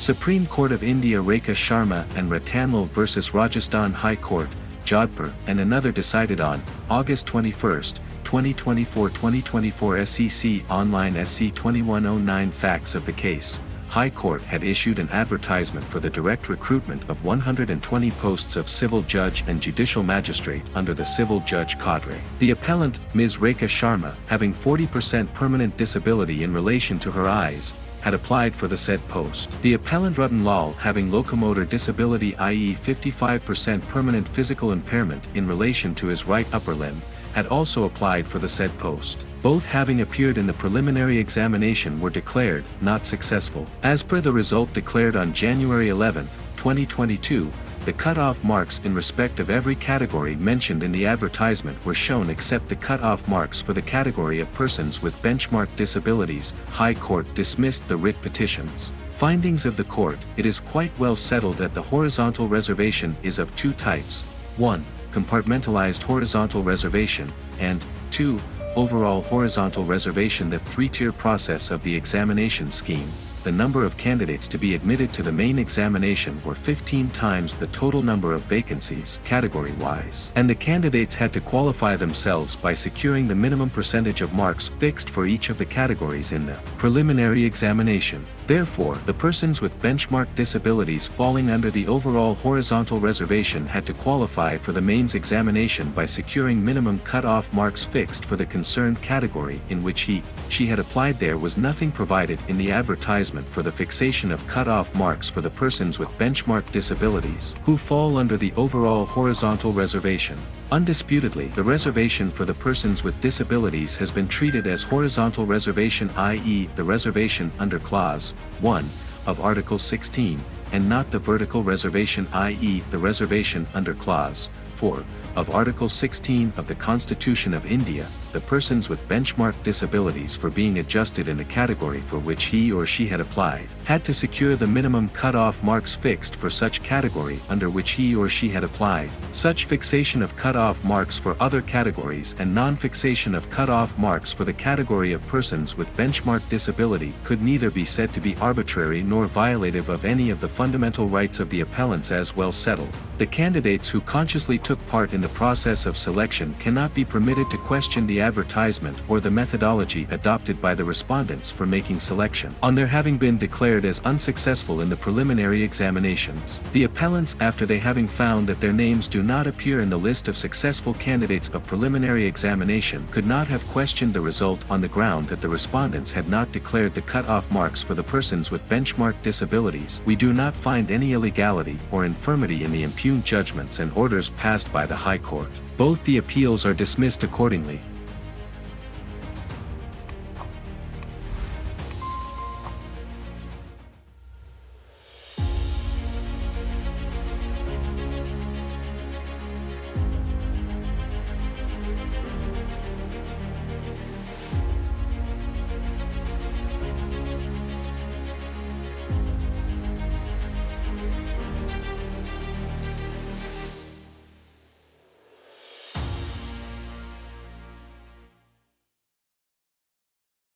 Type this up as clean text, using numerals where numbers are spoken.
Supreme Court of India Rekha Sharma and Ratanlal vs Rajasthan High Court, Jodhpur, and another decided on August 21, 2024 SEC Online SC 2109 Facts of the case. High Court had issued an advertisement for the direct recruitment of 120 posts of civil judge and judicial magistrate under the civil judge cadre. The appellant, Ms. Rekha Sharma, having 40% permanent disability in relation to her eyes, had applied for the said post. The appellant Ratanlal, having locomotor disability i.e. 55% permanent physical impairment in relation to his right upper limb, had also applied for the said post. Both having appeared in the preliminary examination were declared not successful. As per the result declared on January 11, 2022, the cut-off marks in respect of every category mentioned in the advertisement were shown except the cut-off marks for the category of persons with benchmark disabilities. High Court dismissed the writ petitions. Findings of the court: it is quite well settled that the horizontal reservation is of two types: 1. Compartmentalized horizontal reservation, and 2. Overall horizontal reservation. The three-tier process of the examination scheme. The number of candidates to be admitted to the main examination were 15 times the total number of vacancies category-wise, and the candidates had to qualify themselves by securing the minimum percentage of marks fixed for each of the categories in the preliminary examination. Therefore, the persons with benchmark disabilities falling under the overall horizontal reservation had to qualify for the mains examination by securing minimum cut-off marks fixed for the concerned category in which she had applied. There was nothing provided in the advertisement for the fixation of cut-off marks for the persons with benchmark disabilities who fall under the overall horizontal reservation. Undisputedly, the reservation for the persons with disabilities has been treated as horizontal reservation, i.e. the reservation under Clause 1 of Article 16, and not the vertical reservation, i.e. the reservation under Clause 4 of Article 16 of the Constitution of India. The persons with benchmark disabilities, for being adjusted in the category for which he or she had applied, had to secure the minimum cut-off marks fixed for such category under which he or she had applied. Such fixation of cut-off marks for other categories and non-fixation of cut-off marks for the category of persons with benchmark disability could neither be said to be arbitrary nor violative of any of the fundamental rights of the appellants, as well settled. The candidates who consciously took part in the process of selection cannot be permitted to question the advertisement or the methodology adopted by the respondents for making selection, on their having been declared as unsuccessful in the preliminary examinations. The appellants, after they having found that their names do not appear in the list of successful candidates of preliminary examination, could not have questioned the result on the ground that the respondents had not declared the cut-off marks for the persons with benchmark disabilities. We do not find any illegality or infirmity in the impugned judgments and orders passed by the High Court. Both the appeals are dismissed accordingly.